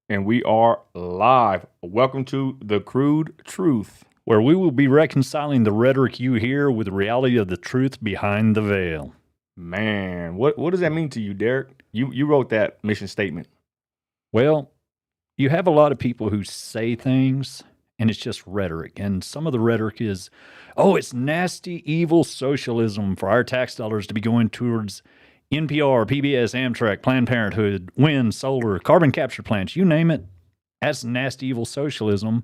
And we are live. Welcome to the Crude Truth, where we will be reconciling the rhetoric you hear with the reality of the truth behind the veil. Man, what does that mean to you, Derek? You wrote that mission statement. Well, you have a lot of people who say things, and it's just rhetoric. And some of the rhetoric is, oh, it's nasty, evil socialism for our tax dollars to be going towards NPR, PBS, Amtrak, Planned Parenthood, wind, solar, carbon capture plants, you name it. That's nasty, evil socialism.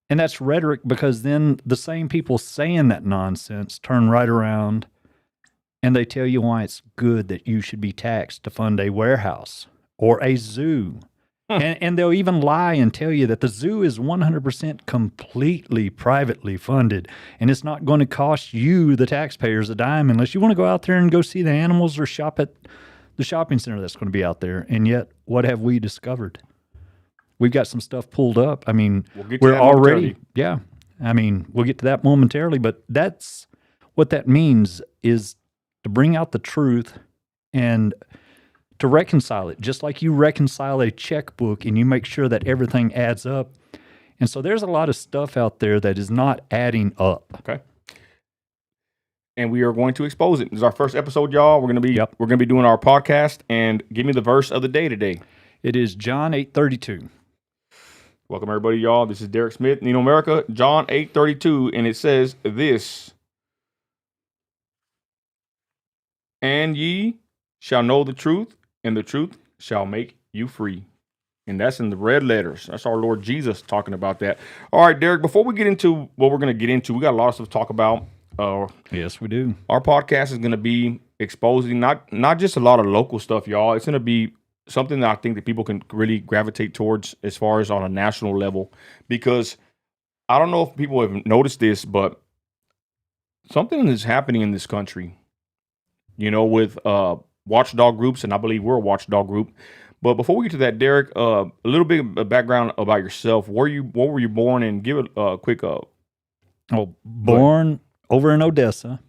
And that's rhetoric because then the same people saying that nonsense turn right around and they tell you why it's good that you should be taxed to fund a warehouse or a zoo. And they'll even lie and tell you that the zoo is 100% completely privately funded, and it's not going to cost you, the taxpayers, a dime unless you want to go out there and go see the animals or shop at the shopping center that's going to be out there. And yet, what have we discovered? We've got some stuff pulled up. I mean, we're already, yeah. I mean, we'll get to that momentarily, but that's what that means is to bring out the truth and to reconcile it, just like you reconcile a checkbook and you make sure that everything adds up. And so there's a lot of stuff out there that is not adding up. Okay. And we are going to expose it. This is our first episode, y'all. We're gonna be doing our podcast. And give me the verse of the day today. It is John 8:32. Welcome everybody, y'all. This is Derek Smith, Nino America, John 8:32, and it says this: "And ye shall know the truth, and the truth shall make you free." And that's in the red letters. That's our Lord Jesus talking about that. All right, Derek, before we get into what we're going to get into, we got a lot of stuff to talk about. Yes, we do. Our podcast is going to be exposing not just a lot of local stuff, y'all. It's going to be something that I think that people can really gravitate towards as far as on a national level. Because I don't know if people have noticed this, but something is happening in this country, with watchdog groups, and I believe we're a watchdog group. But before we get to that, Derek, a little bit of background about yourself. What were you born in? Give it a quick. Born over in Odessa,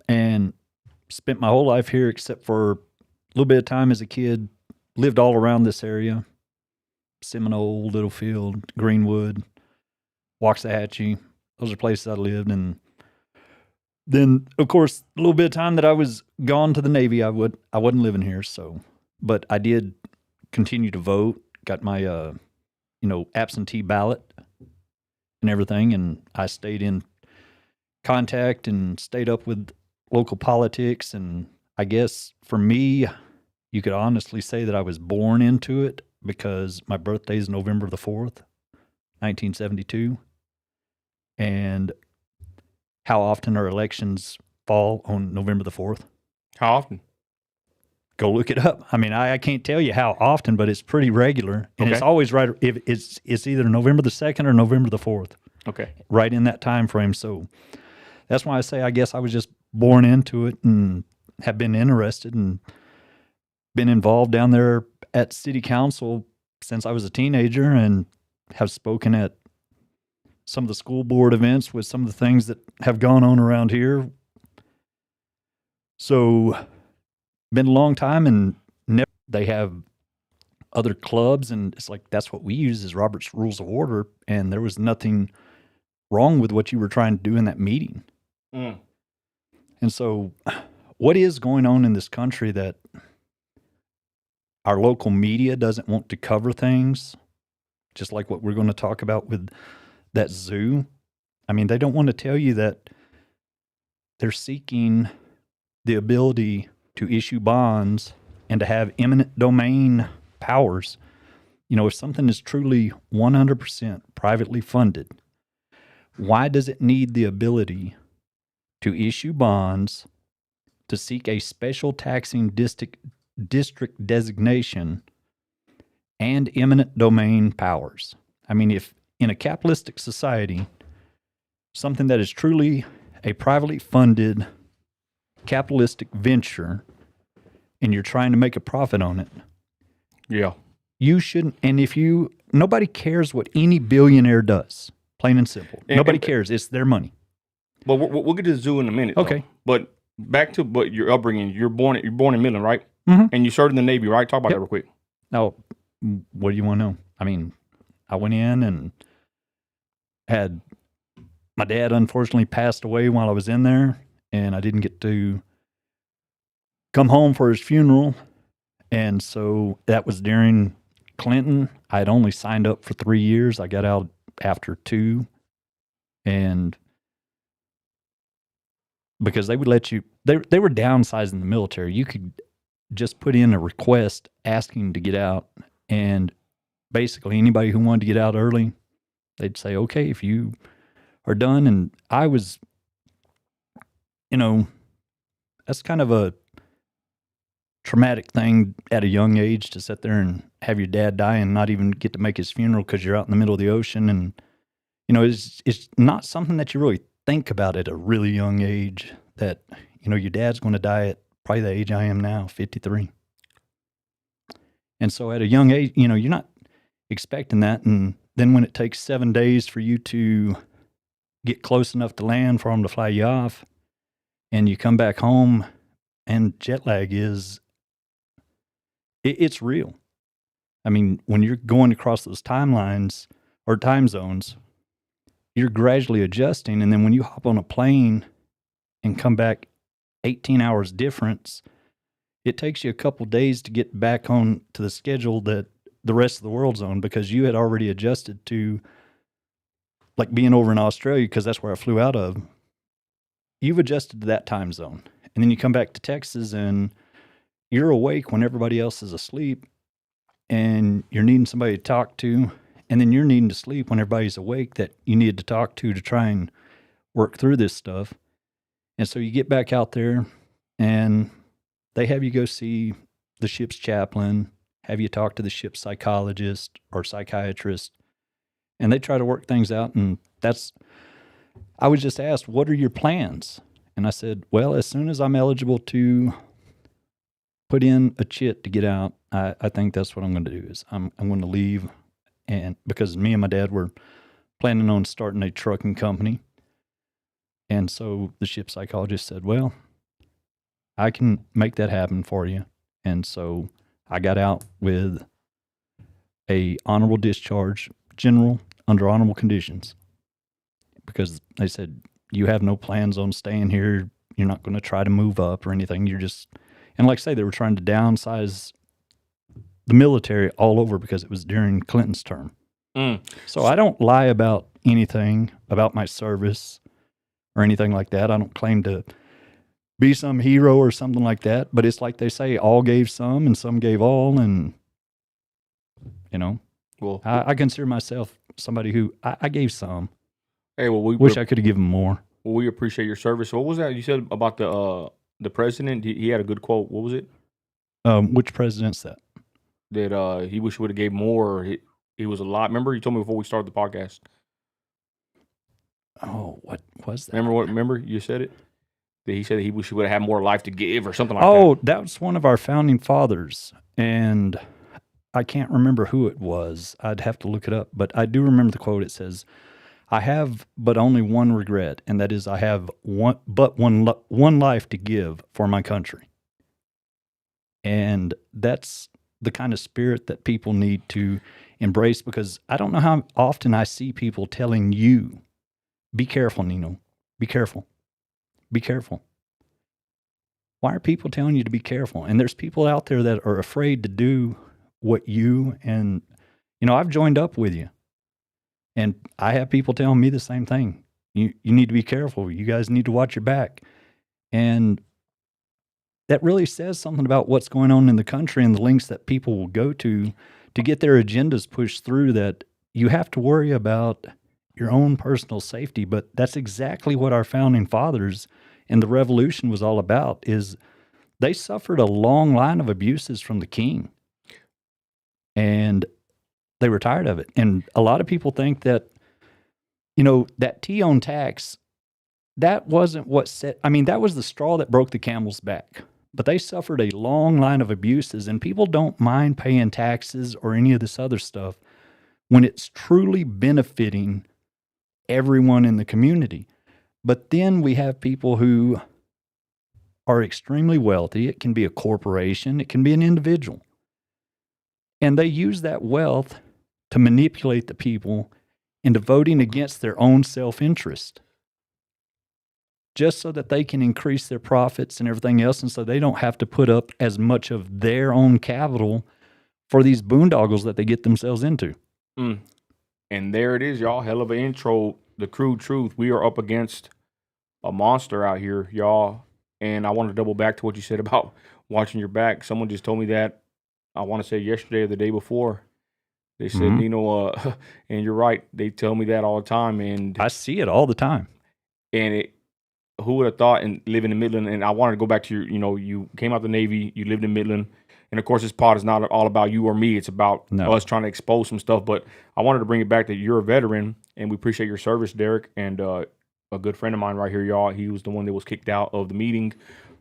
and spent my whole life here, except for a little bit of time as a kid. Lived all around this area: Seminole, Littlefield, Greenwood, Waxahachie. Those are places I lived in. Then, of course, a little bit of time that I was gone to the Navy, I wasn't living here. So, but I did continue to vote. Got my, absentee ballot and everything, and I stayed in contact and stayed up with local politics. And I guess for me, you could honestly say that I was born into it because my birthday is November the 4th, 1972, and how often our elections fall on November the 4th? How often? Go look it up. I mean, I can't tell you how often, but it's pretty regular. And It's always right. If it's either November the 2nd or November the 4th. Okay. Right in that time frame. So that's why I say I guess I was just born into it and have been interested and been involved down there at city council since I was a teenager and have spoken at some of the school board events with some of the things that have gone on around here. So, been a long time, and they have other clubs, and it's like that's what we use as Robert's Rules of Order, and there was nothing wrong with what you were trying to do in that meeting. And so, what is going on in this country that our local media doesn't want to cover things, just like what we're going to talk about with that zoo? I mean, they don't want to tell you that they're seeking the ability to issue bonds and to have eminent domain powers. If something is truly 100% privately funded, why does it need the ability to issue bonds, to seek a special taxing district designation, and eminent domain powers? I mean, if in a capitalistic society, something that is truly a privately funded capitalistic venture, and you're trying to make a profit on it, you shouldn't. And nobody cares what any billionaire does, plain and simple. Nobody cares. It's their money. Well, we'll get to the zoo in a minute. Okay. Though. But back to your upbringing. You're born in Midland, right? Mm-hmm. And you served in the Navy, right? Talk about that real quick. Now, what do you want to know? I mean, I went in and had my dad unfortunately passed away while I was in there, and I didn't get to come home for his funeral. And so that was during Clinton. I had only signed up for 3 years. I got out after 2. And because they would let you, they were downsizing the military. You could just put in a request asking to get out. And basically anybody who wanted to get out early, they'd say, okay, if you are done. And I was, that's kind of a traumatic thing at a young age to sit there and have your dad die and not even get to make his funeral because you're out in the middle of the ocean. And, it's not something that you really think about at a really young age that, your dad's going to die at probably the age I am now, 53. And so at a young age, you're not expecting that. And then when it takes 7 days for you to get close enough to land for them to fly you off, and you come back home, and jet lag it's real. I mean, when you're going across those timelines or time zones, you're gradually adjusting. And then when you hop on a plane and come back 18 hours difference, it takes you a couple days to get back on to the schedule that the rest of the world's on, because you had already adjusted to, like, being over in Australia, because that's where I flew out of. You've adjusted to that time zone. And then you come back to Texas and you're awake when everybody else is asleep, and you're needing somebody to talk to. And then you're needing to sleep when everybody's awake that you need to talk to try and work through this stuff. And so you get back out there and they have you go see the ship's chaplain, have you talk to the ship's psychologist or psychiatrist, and they try to work things out. And I was just asked, what are your plans? And I said, well, as soon as I'm eligible to put in a chit to get out, I think that's what I'm going to do. Is I'm going to leave. And because me and my dad were planning on starting a trucking company. And so the ship psychologist said, well, I can make that happen for you. And so I got out with a honorable discharge, general, under honorable conditions, because they said, you have no plans on staying here. You're not going to try to move up or anything. You're just, and like I say, they were trying to downsize the military all over because it was during Clinton's term. So I don't lie about anything about my service or anything like that. I don't claim to be some hero or something like that, but it's like they say, all gave some and some gave all. And, well, I consider myself somebody who I gave some. Hey, well, we wish I could have given more. Well, we appreciate your service. What was that you said about the president? He had a good quote. What was it? Which president's that? That he wish he would have gave more. He was a lot. Remember, you told me before we started the podcast. Oh, what was that? Remember you said it? That he said that he wish he would have had more life to give or something like that. Oh, that was one of our founding fathers. And I can't remember who it was. I'd have to look it up. But I do remember the quote. It says, I have but only one regret, and that is I have one life to give for my country. And that's the kind of spirit that people need to embrace, because I don't know how often I see people telling you, be careful, Nino, be careful, be careful. Why are people telling you to be careful? And there's people out there that are afraid to do what you, and, I've joined up with you. And I have people telling me the same thing. You need to be careful. You guys need to watch your back. And that really says something about what's going on in the country and the lengths that people will go to get their agendas pushed through, that you have to worry about your own personal safety. But that's exactly what our founding fathers and the revolution was all about, is they suffered a long line of abuses from the king. And they were tired of it. And a lot of people think that, that T-on tax, that wasn't what that was the straw that broke the camel's back. But they suffered a long line of abuses, and people don't mind paying taxes or any of this other stuff when it's truly benefiting everyone in the community. But then we have people who are extremely wealthy. It can be a corporation. It can be an individual. And they use that wealth to manipulate the people into voting against their own self-interest, just so that they can increase their profits and everything else, and so they don't have to put up as much of their own capital for these boondoggles that they get themselves into. Mm. And there it is, y'all. Hell of an intro. The Crude Truth. We are up against a monster out here, y'all. And I want to double back to what you said about watching your back. Someone just told me that, I want to say yesterday or the day before. They said, Nino, and you're right. They tell me that all the time. And I see it all the time. And who would have thought, and living in Midland, and I wanted to go back to your, you came out the Navy, you lived in Midland. And of course, this pod is not all about you or me. It's about us trying to expose some stuff. But I wanted to bring it back that you're a veteran, and we appreciate your service, Derek. And a good friend of mine right here, y'all. He was the one that was kicked out of the meeting,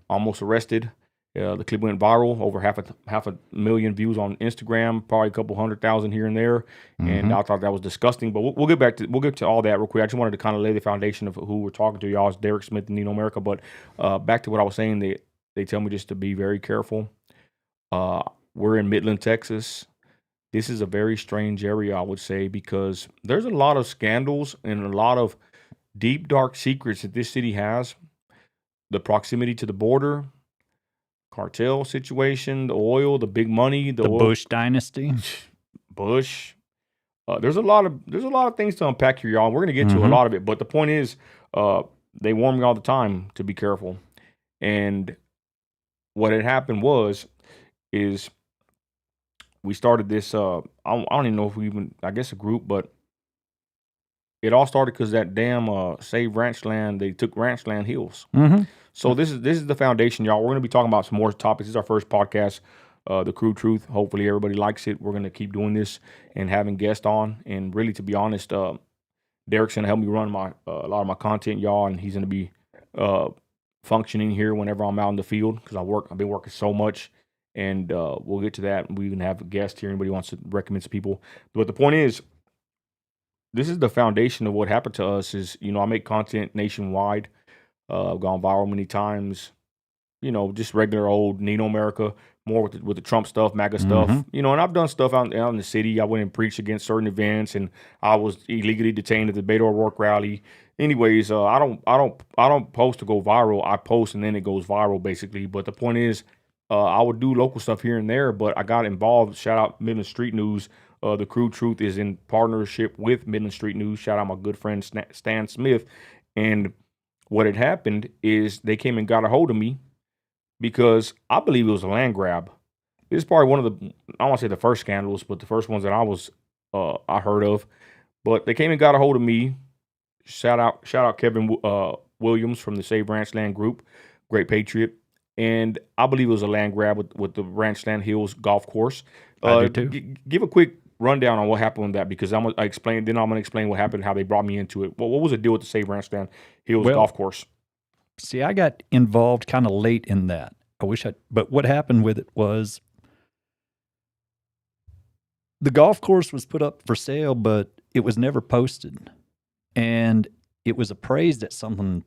almost arrested. The clip went viral, over half a million views on Instagram, probably a couple 100,000 here and there. And I thought that was disgusting. But we'll get to all that real quick. I just wanted to kind of lay the foundation of who we're talking to, y'all. It's Derek Smith and Nino America. But back to what I was saying, they tell me just to be very careful. We're in Midland, Texas. This is a very strange area, I would say, because there's a lot of scandals and a lot of deep, dark secrets that this city has. The proximity to the border, cartel situation, the oil, the big money, the oil, Bush dynasty, Bush. There's a lot of things to unpack here, y'all. We're gonna get to a lot of it, but the point is, they warn me all the time to be careful. And what had happened is we started this. I don't even know if we even, I guess, a group, but it all started because that damn Save Ranch Land. They took Ranch Land Hills. So this is the foundation, y'all. We're gonna be talking about some more topics. This is our first podcast, the Crude Truth. Hopefully everybody likes it. We're gonna keep doing this and having guests on. And really, to be honest, Derek's gonna help me run a lot of my content, y'all, and he's gonna be functioning here whenever I'm out in the field because I've been working so much. And we'll get to that. We even have a guest here. Anybody wants to recommend some people. But the point is, this is the foundation of what happened to us is, I make content nationwide. I've gone viral many times, just regular old Nino America, more with the Trump stuff, MAGA stuff, and I've done stuff out in the city. I went and preached against certain events, and I was illegally detained at the Beto O'Rourke rally. Anyways, I don't post to go viral. I post and then it goes viral basically. But the point is, I would do local stuff here and there, but I got involved. Shout out Midland Street News. The Crude Truth is in partnership with Midland Street News. Shout out my good friend Stan Smith. And what had happened is they came and got a hold of me because I believe it was a land grab. This is probably one of the, I don't want to say the first scandals, but the first ones that I heard of. But they came and got a hold of me. Shout out Kevin Williams from the Save Ranch Land Group, great patriot. And I believe it was a land grab with the Ranchland Hills golf course. I do too. Give a quick rundown on what happened with that, because I'm going to explain what happened, how they brought me into it. What was the deal with the Save Ranchland Hills golf course? See, I got involved kind of late in that. But what happened with it was the golf course was put up for sale, but it was never posted. And it was appraised at something,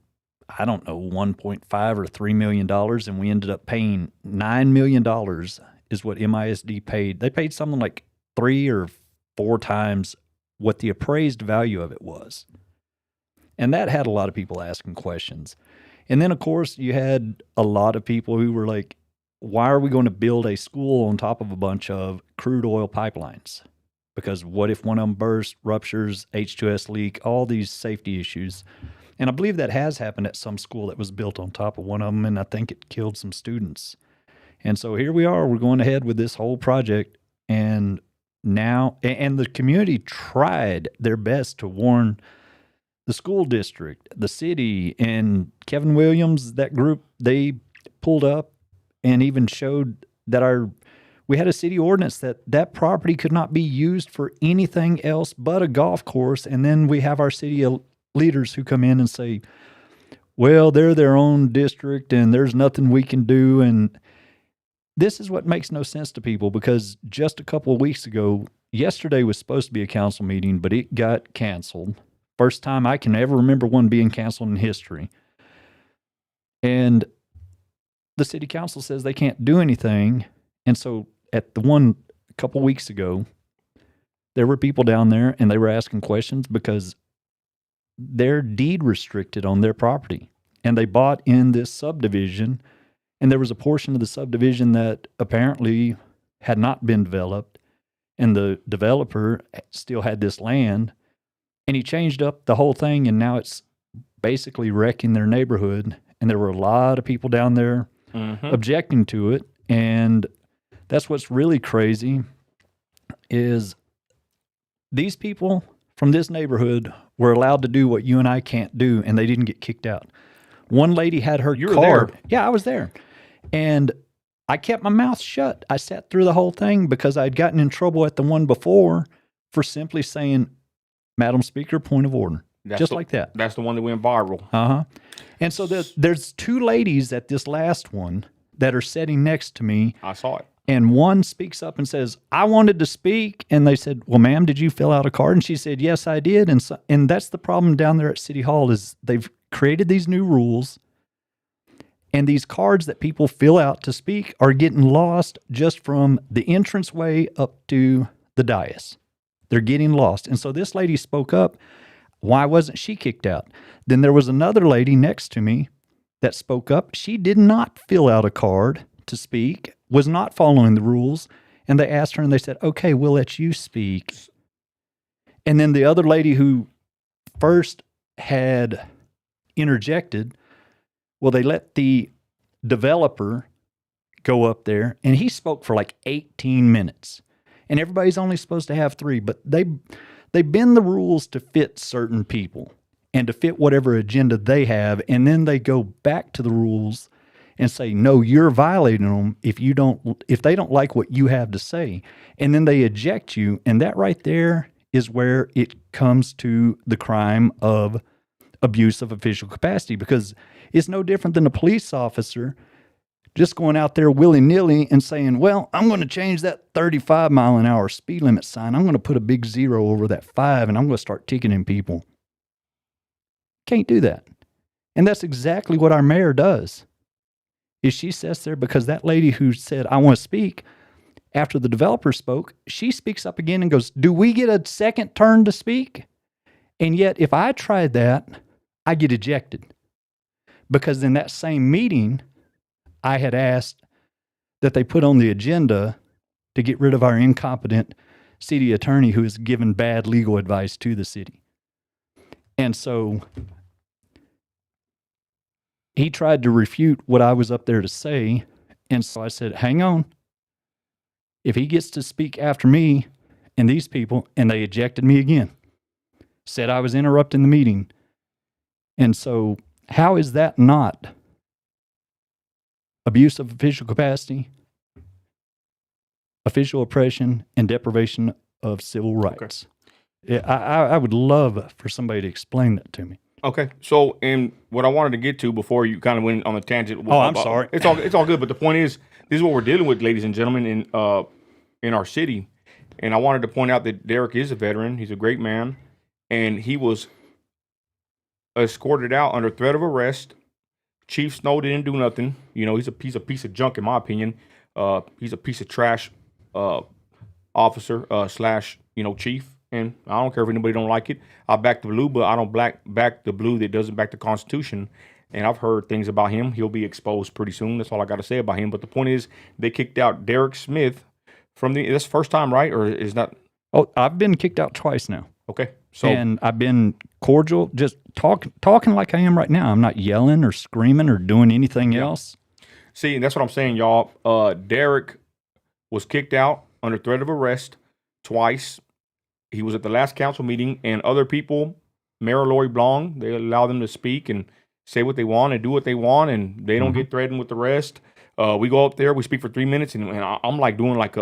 I don't know, $1.5 or $3 million, and we ended up paying $9 million is what MISD paid. They paid something like 3 or 4 times what the appraised value of it was. And that had a lot of people asking questions. And then, of course, you had a lot of people who were like, why are we going to build a school on top of a bunch of crude oil pipelines? Because what if one of them bursts, ruptures, H2S leak, all these safety issues. And I believe that has happened at some school that was built on top of one of them, and I think it killed some students. And so here we are. We're going ahead with this whole project, and now, and the community tried their best to warn the school district, the city, and Kevin Williams, that group, they pulled up and even showed that we had a city ordinance that property could not be used for anything else but a golf course. And then we have our city leaders who come in and say, well, they're their own district and there's nothing we can do. And this is what makes no sense to people, because just a couple of weeks ago, yesterday was supposed to be a council meeting, but it got canceled. First time I can ever remember one being canceled in history. And the city council says they can't do anything. And so at the one couple weeks ago, there were people down there and they were asking questions because they're deed restricted on their property. And they bought in this subdivision, and there was a portion of the subdivision that apparently had not been developed, and the developer still had this land, and he changed up the whole thing, and now it's basically wrecking their neighborhood. And there were a lot of people down there objecting to it. And that's what's really crazy is these people from this neighborhood were allowed to do what you and I can't do, and they didn't get kicked out. One lady had her card. Yeah, I was there. And I kept my mouth shut. I sat through the whole thing because I'd gotten in trouble at the one before for simply saying, Madam Speaker, point of order. Like that. That's the one that went viral. And so there's two ladies at this last one that are sitting next to me. I saw it. And one speaks up and says, I wanted to speak. And they said, well, ma'am, did you fill out a card? And she said, yes, I did. And that's the problem down there at City Hall is they've created these new rules. And these cards that people fill out to speak are getting lost just from the entranceway up to the dais. They're getting lost. And so this lady spoke up. Why wasn't she kicked out? Then there was another lady next to me that spoke up. She did not fill out a card to speak, was not following the rules. And they asked her and they said, okay, we'll let you speak. And then the other lady who first had interjected, well, they let the developer go up there and he spoke for like 18 minutes. And everybody's only supposed to have 3, but they bend the rules to fit certain people and to fit whatever agenda they have. And then they go back to the rules and say, no, you're violating them if they don't like what you have to say. And then they eject you. And that right there is where it comes to the crime of abuse of official capacity, because it's no different than a police officer just going out there willy-nilly and saying, well, I'm going to change that 35 mile an hour speed limit sign. I'm going to put a big 0 over that 5 and I'm going to start ticketing people. Can't do that. And that's exactly what our mayor does. Is she sits there because that lady who said, I want to speak, after the developer spoke, she speaks up again and goes, do we get a second turn to speak? And yet, if I tried that, I get ejected. Because in that same meeting, I had asked that they put on the agenda to get rid of our incompetent city attorney who has given bad legal advice to the city. And so he tried to refute what I was up there to say. And so I said, hang on. If he gets to speak after me and these people, and they ejected me again, said I was interrupting the meeting. And so how is that not abuse of official capacity, official oppression, and deprivation of civil rights? Okay. I would love for somebody to explain that to me. Okay, so and what I wanted to get to before you kind of went on the tangent. I'm sorry. It's all good. But the point is, this is what we're dealing with, ladies and gentlemen, in our city. And I wanted to point out that Derek is a veteran. He's a great man, and he was escorted out under threat of arrest. Chief Snow didn't do nothing. You know, he's a piece of junk in my opinion. He's a piece of trash officer slash chief. And I don't care if anybody don't like it. I back the blue, but I don't back the blue that doesn't back the Constitution. And I've heard things about him. He'll be exposed pretty soon. That's all I got to say about him. But the point is, they kicked out Derek Smith from that's the first time, right? Or is that? Oh, I've been kicked out twice now. Okay. So, and I've been cordial, just talking like I am right now. I'm not yelling or screaming or doing anything else. See, and that's what I'm saying, y'all. Derek was kicked out under threat of arrest twice. He was at the last council meeting, and other people, Mayor Lori Blanc, they allow them to speak and say what they want and do what they want, and they don't get threatened with arrest. We go up there, we speak for 3 minutes, and I'm like doing like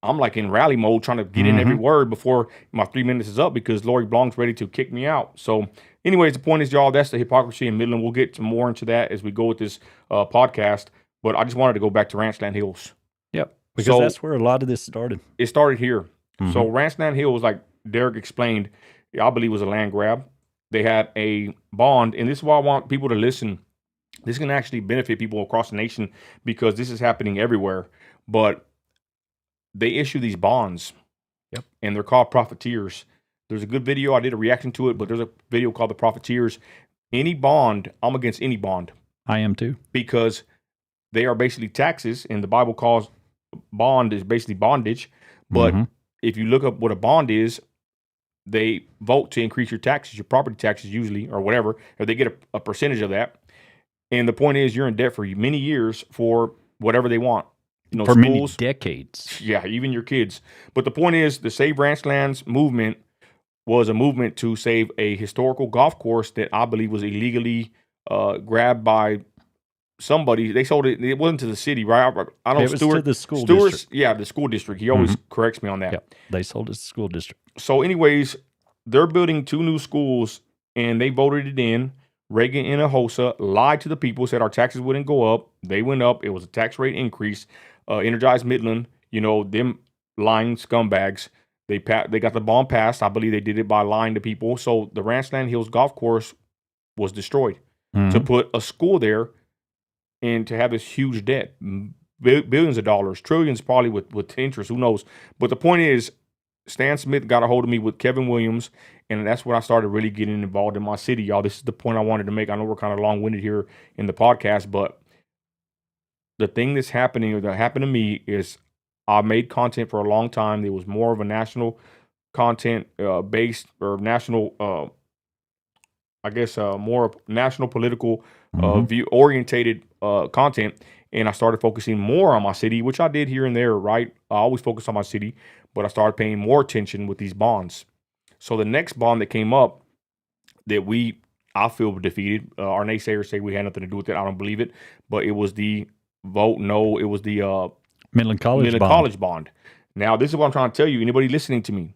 I'm like in rally mode, trying to get in every word before my 3 minutes is up because Lori Blanc's ready to kick me out. So, anyways, the point is, y'all, that's the hypocrisy in Midland. We'll get some more into that as we go with this podcast. But I just wanted to go back to Ranchland Hills. Yep, because that's where a lot of this started. It started here. So Ranchland Hills, like Derek explained, I believe was a land grab. They had a bond, and this is why I want people to listen. This can actually benefit people across the nation because this is happening everywhere. But they issue these bonds. Yep. And they're called profiteers. There's a good video. I did a reaction to it, but there's a video called The Profiteers. Any bond, I'm against any bond. I am too. Because they are basically taxes, and the Bible calls bond is basically bondage. But if you look up what a bond is, they vote to increase your taxes, your property taxes usually, or whatever, or they get a percentage of that. And the point is, you're in debt for many years for whatever they want. For many decades. Yeah, even your kids. But the point is, the Save Ranchlands movement was a movement to save a historical golf course that I believe was illegally grabbed by somebody. They sold it. It wasn't to the city, right? I don't know. It was to the school district. Yeah, the school district. He always corrects me on that. Yep. They sold it to the school district. So anyways, they're building 2 new schools, and they voted it in. Reagan and Ahosa lied to the people, said our taxes wouldn't go up. They went up. It was a tax rate increase. Energized Midland, them lying scumbags. They got the bond passed. I believe they did it by lying to people. So the Ranchland Hills Golf Course was destroyed to put a school there and to have this huge debt, billions of dollars, trillions probably with interest. Who knows? But the point is, Stan Smith got a hold of me with Kevin Williams, and that's when I started really getting involved in my city, y'all. This is the point I wanted to make. I know we're kind of long-winded here in the podcast, but the thing that's happening, or that happened to me, is I made content for a long time. There was more of a national content based, or national, more national political view orientated content. And I started focusing more on my city, which I did here and there, right? I always focus on my city, but I started paying more attention with these bonds. So the next bond that came up that I feel defeated, our naysayers say we had nothing to do with it. I don't believe it, but it was the vote no. It was the Midland College bond. Now, this is what I'm trying to tell you. Anybody listening to me,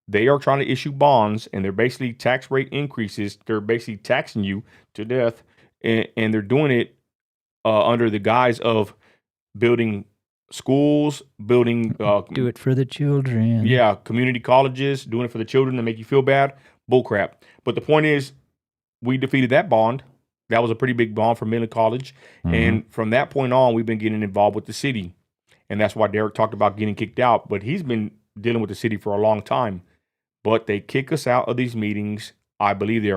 they are trying to issue bonds, and they're basically tax rate increases. They're basically taxing you to death, and they're doing it under the guise of building schools, building do it for the children. Yeah, community colleges, doing it for the children to make you feel bad. Bullcrap. But the point is, we defeated that bond. That was a pretty big bond for Midland College. And from that point on, we've been getting involved with the city. And that's why Derek talked about getting kicked out. But he's been dealing with the city for a long time. But they kick us out of these meetings. I believe they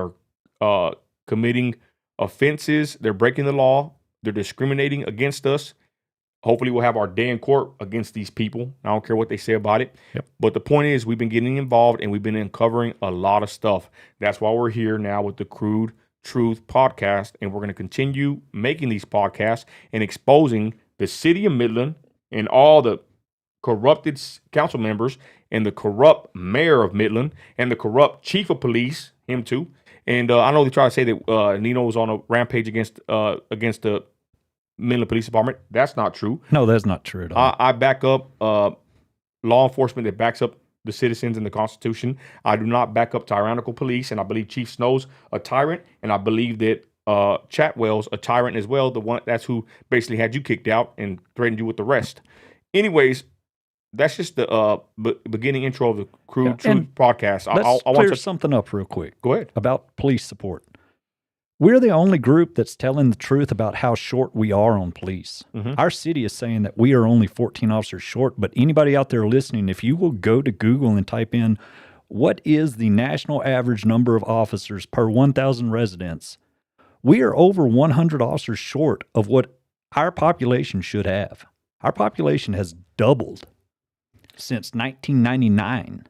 are committing offenses. They're breaking the law. They're discriminating against us. Hopefully we'll have our day in court against these people. I don't care what they say about it. Yep. But the point is, we've been getting involved, and we've been uncovering a lot of stuff. That's why we're here now with the Crude Truth podcast, and we're going to continue making these podcasts and exposing the city of Midland and all the corrupted council members and the corrupt mayor of Midland and the corrupt chief of police, him too. And I know they try to say that Nino was on a rampage against the Midland Police Department. That's not true. No, that's not true at all. I back up law enforcement that backs up the citizens and the Constitution. I do not back up tyrannical police, and I believe Chief Snow's a tyrant, and I believe that Chatwell's a tyrant as well. That's who basically had you kicked out and threatened you with arrest. Anyways, that's just the beginning intro of the Crude Truth podcast. Let's clear something up real quick. Go ahead. About police support. We're the only group that's telling the truth about how short we are on police. Our city is saying that we are only 14 officers short, but anybody out there listening, if you will go to Google and type in, what is the national average number of officers per 1,000 residents, we are over 100 officers short of what our population should have. Our population has doubled since 1999.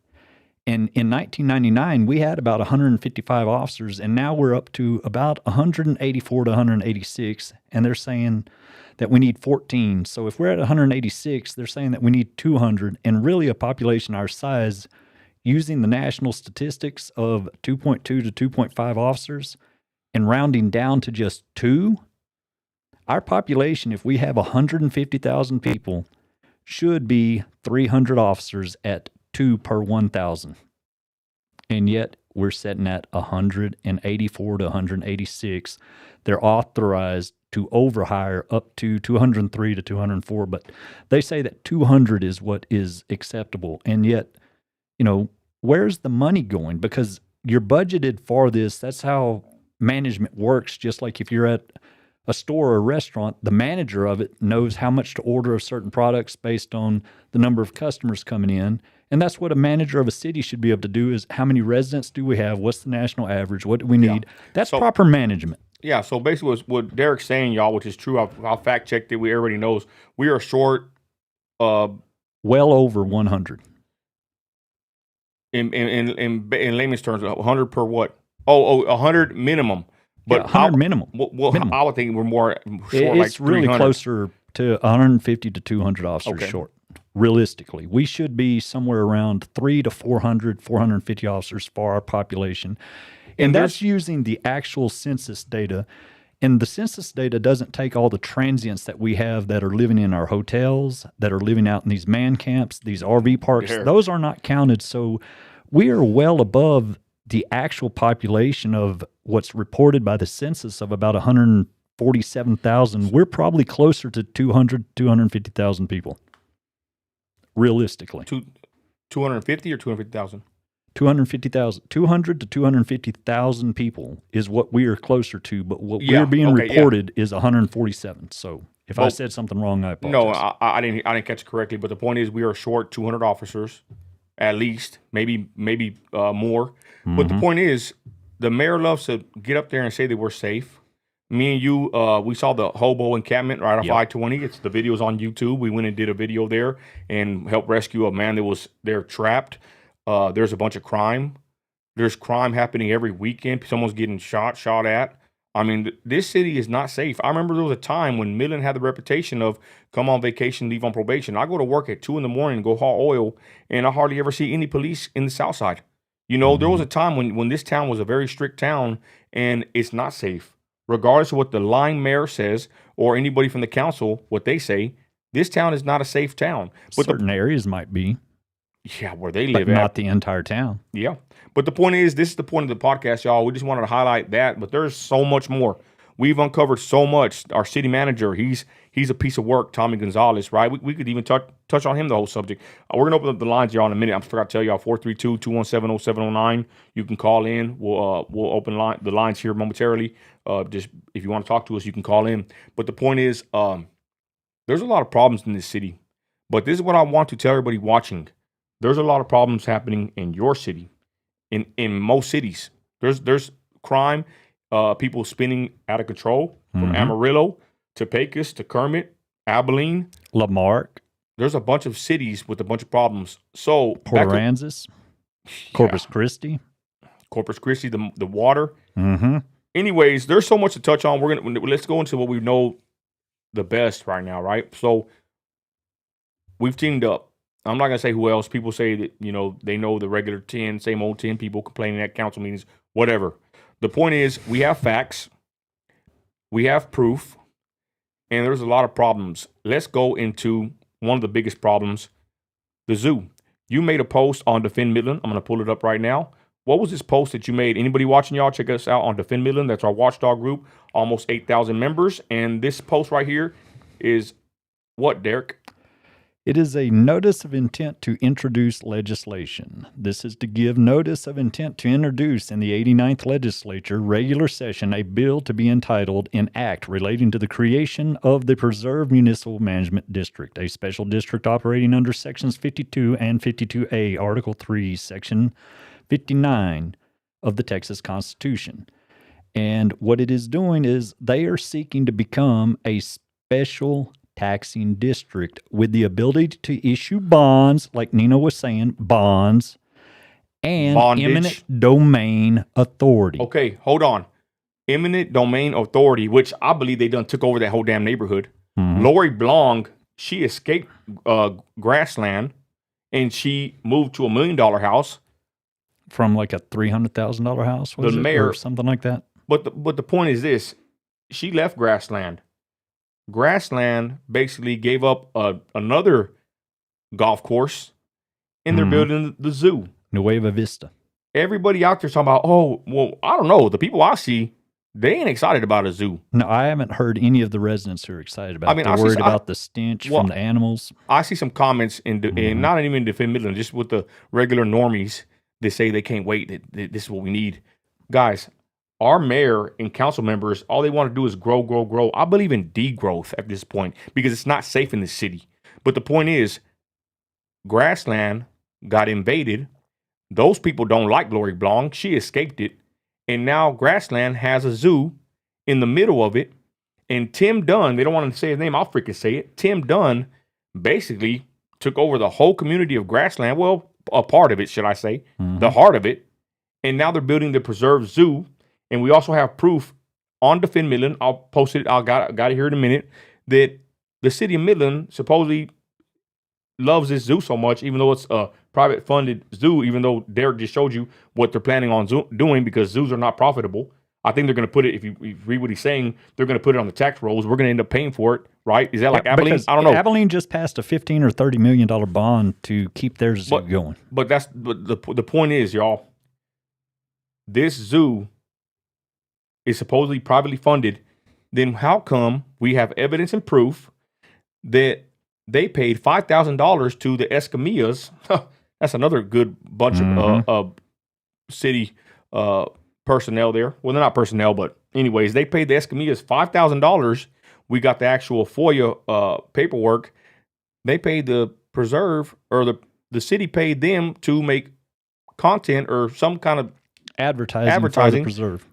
And in 1999, we had about 155 officers, and now we're up to about 184 to 186, and they're saying that we need 14. So if we're at 186, they're saying that we need 200, and really a population our size, using the national statistics of 2.2 to 2.5 officers and rounding down to just 2, our population, if we have 150,000 people, should be 300 officers at 2 per 1,000. And yet we're sitting at 184 to 186. They're authorized to overhire up to 203 to 204, but they say that 200 is what is acceptable. And yet, where's the money going? Because you're budgeted for this. That's how management works. Just like if you're at a store or a restaurant, the manager of it knows how much to order of certain products based on the number of customers coming in. And that's what a manager of a city should be able to do is how many residents do we have? What's the national average? What do we need? That's proper management. Yeah, so basically what Derek's saying, y'all, which is true, I'll fact checked it. Everybody knows we are short. Well over 100. In layman's terms, 100 per what? 100 minimum. But 100 minimum. Minimum. I would think we're more short. It's really closer to 150 to 200 officers short. Realistically, we should be somewhere around 300 to 400, 450 officers for our population. And that's using the actual census data. And the census data doesn't take all the transients that we have that are living in our hotels, that are living out in these man camps, these RV parks. Yeah. Those are not counted. So we are well above the actual population of what's reported by the census of about 147,000. We're probably closer to 200, 250,000 people. Realistically. 250 or 250,000? 250,000, 200 to 250,000 people is what we are closer to, but what we're being reported is 147. So if I said something wrong, I apologize. No, I didn't catch it correctly. But the point is, we are short 200 officers, at least, maybe more. Mm-hmm. But the point is, the mayor loves to get up there and say that we're safe. Me and you, we saw the hobo encampment right off I-20. The video's on YouTube. We went and did a video there and helped rescue a man that was there trapped. There's a bunch of crime. There's crime happening every weekend. Someone's getting shot at. I mean, this city is not safe. I remember there was a time when Midland had the reputation of come on vacation, leave on probation. I go to work at 2 a.m. and go haul oil, and I hardly ever see any police in the South Side. You know, there was a time when this town was a very strict town, and it's not safe. Regardless of what the lying mayor says or anybody from the council, what they say, this town is not a safe town. But certain areas might be. Yeah, where they live but not the entire town. Yeah. But the point is, this is the point of the podcast, y'all. We just wanted to highlight that, but there's so much more. We've uncovered so much. Our city manager, he's a piece of work, Tommy Gonzalez, right? We could even touch on him, the whole subject. We're going to open up the lines, y'all, in a minute. I forgot to tell y'all, 432-217-0709. You can call in. We'll open the lines here momentarily. Just if you want to talk to us, you can call in. But the point is, there's a lot of problems in this city. But this is what I want to tell everybody watching. There's a lot of problems happening in your city, in most cities. There's crime, people spinning out of control from Amarillo to Pecos to Kermit, Abilene, Lamarck. There's a bunch of cities with a bunch of problems. So Port Aransas, Corpus Christi, the water. Mm-hmm. Anyways, there's so much to touch on. Let's go into what we know the best right now, right? So we've teamed up. I'm not going to say who else. People say that, they know the regular 10, same old 10 people complaining at council meetings, whatever. The point is, we have facts, we have proof, and there's a lot of problems. Let's go into one of the biggest problems, the zoo. You made a post on Defend Midland. I'm going to pull it up right now. What was this post that you made? Anybody watching, y'all, check us out on Defend Midland. That's our watchdog group, almost 8,000 members. And this post right here is what, Derek? It is a notice of intent to introduce legislation. This is to give notice of intent to introduce in the 89th Legislature regular session a bill to be entitled an act relating to the creation of the Preserve Municipal Management District, a special district operating under Sections 52 and 52A, Article 3, Section 59 of the Texas Constitution. And what it is doing is they are seeking to become a special taxing district with the ability to issue bonds, like Nino was saying, bonds, and eminent domain authority. Okay, hold on. Eminent domain authority, which I believe they done took over that whole damn neighborhood. Mm-hmm. Lori Blong, she escaped grassland, and she moved to $1 million house. From like a $300,000 house, was the mayor, or something like that? But the point is this. She left grassland. Grassland basically gave up another golf course, and they're building the zoo. Nueva Vista. Everybody out there talking about, I don't know. The people I see, they ain't excited about a zoo. No, I haven't heard any of the residents who are excited about it. They're worried about the stench from the animals. I see some comments, in not even in Defend Midland, just with the regular normies. They say they can't wait, that this is what we need. Guys, our mayor and council members, all they want to do is grow, grow, grow. I believe in degrowth at this point because it's not safe in the city. But the point is, grassland got invaded. Those people don't like Lori Blanc. She escaped it. And now grassland has a zoo in the middle of it. And Tim Dunn, they don't want to say his name, I'll freaking say it. Tim Dunn basically took over the whole community of grassland. Well, a part of it, should I say, the heart of it. And now they're building the preserved zoo. And we also have proof on Defend Midland. I'll post it. I got it here in a minute. That the city of Midland supposedly loves this zoo so much, even though it's a private funded zoo, even though Derek just showed you what they're planning on doing because zoos are not profitable. I think they're going to put it, if you read what he's saying, they're going to put it on the tax rolls. We're going to end up paying for it, right? Is that like Abilene? I don't know. Abilene just passed a $15 or $30 million bond to keep their zoo going. But the point is, y'all, this zoo is supposedly privately funded. Then how come we have evidence and proof that they paid $5,000 to the Escamillas? That's another good bunch of city personnel there. Well, they're not personnel, but anyways, they paid the Escamillas $5,000. We got the actual FOIA paperwork. They paid the preserve, or the city paid them to make content or some kind of advertising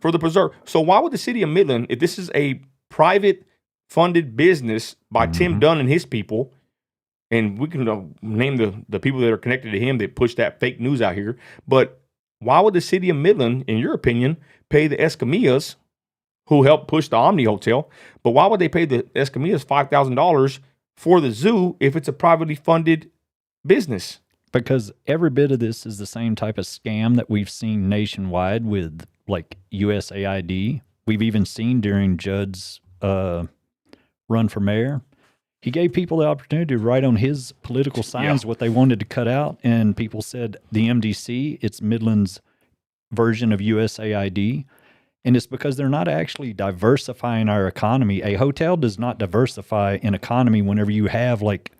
for the preserve. So why would the city of Midland, if this is a private funded business by Tim Dunn and his people, and we can name the people that are connected to him that push that fake news out here, but why would the city of Midland, in your opinion, pay the Escamillas, who helped push the Omni Hotel, but why would they pay the Escamillas $5,000 for the zoo if it's a privately funded business? Because every bit of this is the same type of scam that we've seen nationwide with like USAID. We've even seen during Judd's run for mayor. He gave people the opportunity to write on his political signs what they wanted to cut out, and people said the MDC, it's Midland's version of USAID, and it's because they're not actually diversifying our economy. A hotel does not diversify an economy whenever you have like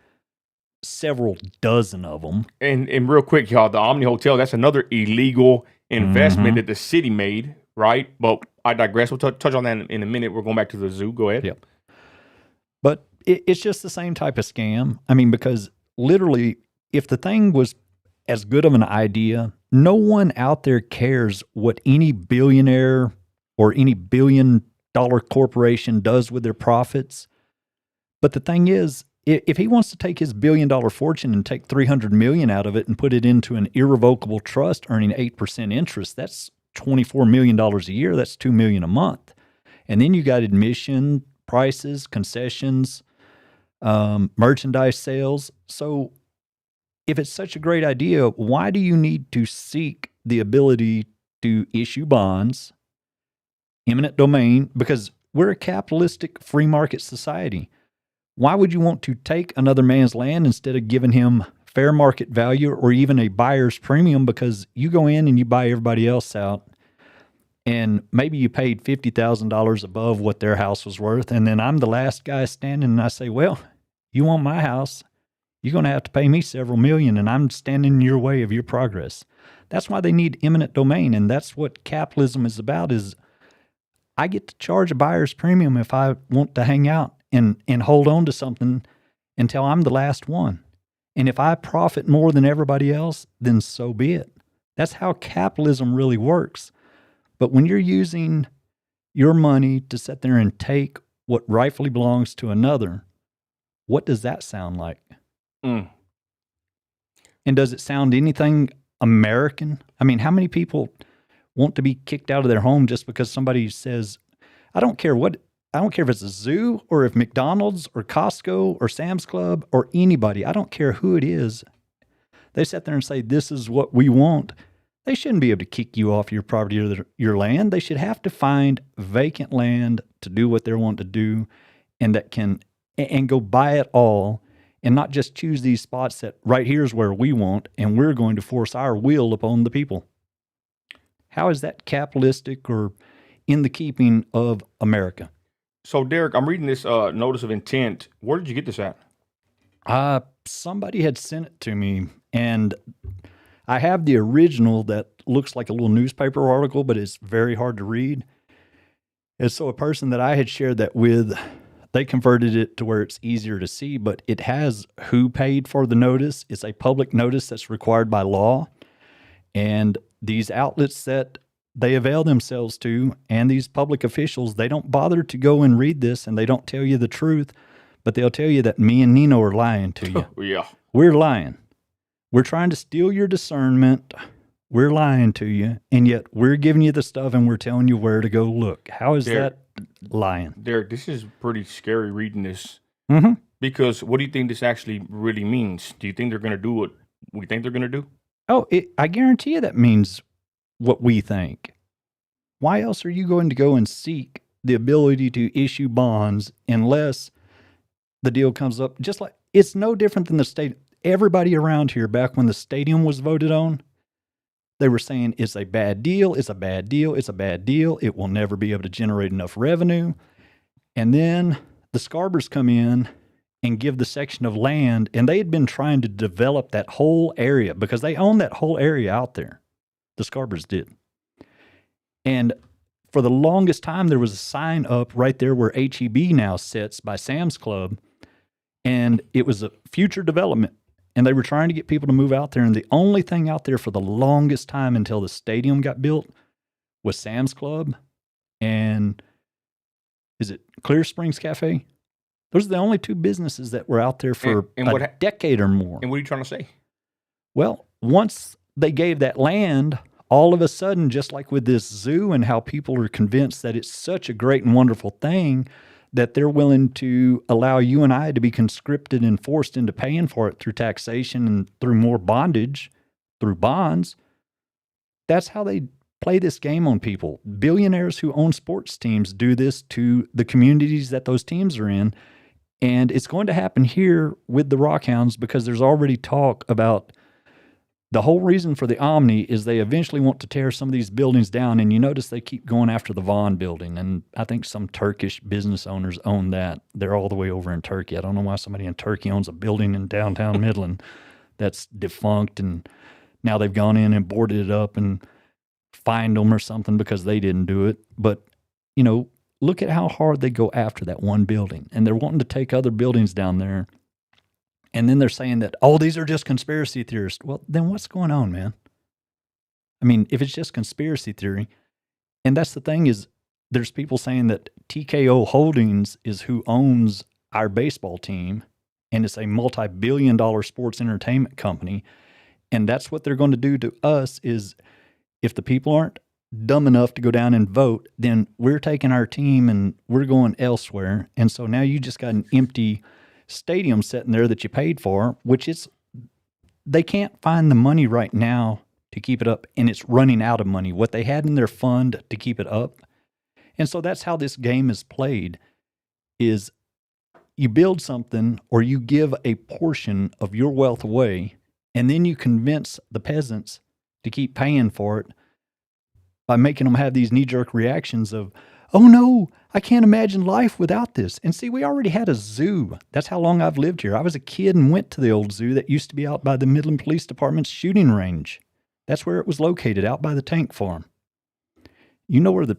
several dozen of them. And real quick, y'all, the Omni Hotel, that's another illegal investment that the city made, right? But I digress. We'll touch on that in a minute. We're going back to the zoo. Go ahead. Yep. But it's just the same type of scam. I mean, because literally, if the thing was as good of an idea, no one out there cares what any billionaire or any billion-dollar corporation does with their profits. But the thing is, if he wants to take his billion-dollar fortune and take $300 million out of it and put it into an irrevocable trust earning 8% interest, that's $24 million a year. That's $2 million a month. And then you got admission prices, concessions, merchandise sales. So if it's such a great idea, why do you need to seek the ability to issue bonds, eminent domain? Because we're a capitalistic free market society. Why would you want to take another man's land instead of giving him fair market value or even a buyer's premium? Because you go in and you buy everybody else out, and maybe you paid $50,000 above what their house was worth, and then I'm the last guy standing, and I say, well, you want my house, you're going to have to pay me several million, and I'm standing in your way of your progress. That's why they need eminent domain, and that's what capitalism is about, is I get to charge a buyer's premium if I want to hang out and hold on to something until I'm the last one. And if I profit more than everybody else, then so be it. That's how capitalism really works. But when you're using your money to sit there and take what rightfully belongs to another, what does that sound like? And does it sound anything American? I mean, how many people want to be kicked out of their home just because somebody says, I don't care if it's a zoo or if McDonald's or Costco or Sam's Club or anybody, I don't care who it is. They sit there and say, this is what we want. They shouldn't be able to kick you off your property or your land. They should have to find vacant land to do what they want to do, and that can, and go buy it all, and not just choose these spots that right here is where we want, and we're going to force our will upon the people. How is that capitalistic or in the keeping of America? So, Derek, I'm reading this notice of intent. Where did you get this at? Somebody had sent it to me, and I have the original that looks like a little newspaper article, but it's very hard to read. And so a person that I had shared that with, they converted it to where it's easier to see, but it has who paid for the notice. It's a public notice that's required by law. And these outlets that they avail themselves to, and these public officials, they don't bother to go and read this, and they don't tell you the truth, but they'll tell you that me and Nino are lying to you. Yeah. We're lying. We're trying to steal your discernment. We're lying to you, and yet we're giving you the stuff and we're telling you where to go look. How is that lying? Derek, this is pretty scary reading this. Mm-hmm. Because what do you think this actually really means? Do you think they're going to do what we think they're going to do? Oh, I guarantee you that means what we think. Why else are you going to go and seek the ability to issue bonds unless the deal comes up? Just like it's no different than the state. Everybody around here, back when the stadium was voted on, they were saying it's a bad deal, it's a bad deal, it's a bad deal. It will never be able to generate enough revenue. And then the Scarbers come in and give the section of land, and they had been trying to develop that whole area because they own that whole area out there. The Scarbers did. And for the longest time, there was a sign up right there where HEB now sits by Sam's Club, and it was a future development. And they were trying to get people to move out there. And the only thing out there for the longest time until the stadium got built was Sam's Club and is it Clear Springs Cafe? Those are the only two businesses that were out there for a decade or more. And what are you trying to say? Well, once they gave that land, all of a sudden, just like with this zoo and how people are convinced that it's such a great and wonderful thing, that they're willing to allow you and I to be conscripted and forced into paying for it through taxation and through more bondage, through bonds. That's how they play this game on people. Billionaires who own sports teams do this to the communities that those teams are in. And it's going to happen here with the Rockhounds because there's already talk about the whole reason for the Omni is they eventually want to tear some of these buildings down. And you notice they keep going after the Vaughn building. And I think some Turkish business owners own that. They're all the way over in Turkey. I don't know why somebody in Turkey owns a building in downtown Midland that's defunct. And now they've gone in and boarded it up and fined them or something because they didn't do it. But, you know, look at how hard they go after that one building. And they're wanting to take other buildings down there. And then they're saying that, oh, these are just conspiracy theorists. Well, then what's going on, man? I mean, if it's just conspiracy theory, and that's the thing is there's people saying that TKO Holdings is who owns our baseball team, and it's a multi-billion-dollar sports entertainment company. And that's what they're going to do to us is if the people aren't dumb enough to go down and vote, then we're taking our team and we're going elsewhere. And so now you just got an empty stadium sitting there that you paid for, which is they can't find the money right now to keep it up, and it's running out of money, what they had in their fund to keep it up. And so that's how this game is played, is you build something or you give a portion of your wealth away, and then you convince the peasants to keep paying for it by making them have these knee-jerk reactions of, oh no, I can't imagine life without this. And see, we already had a zoo. That's how long I've lived here. I was a kid and went to the old zoo that used to be out by the Midland Police Department's shooting range. That's where it was located, out by the tank farm. You know where the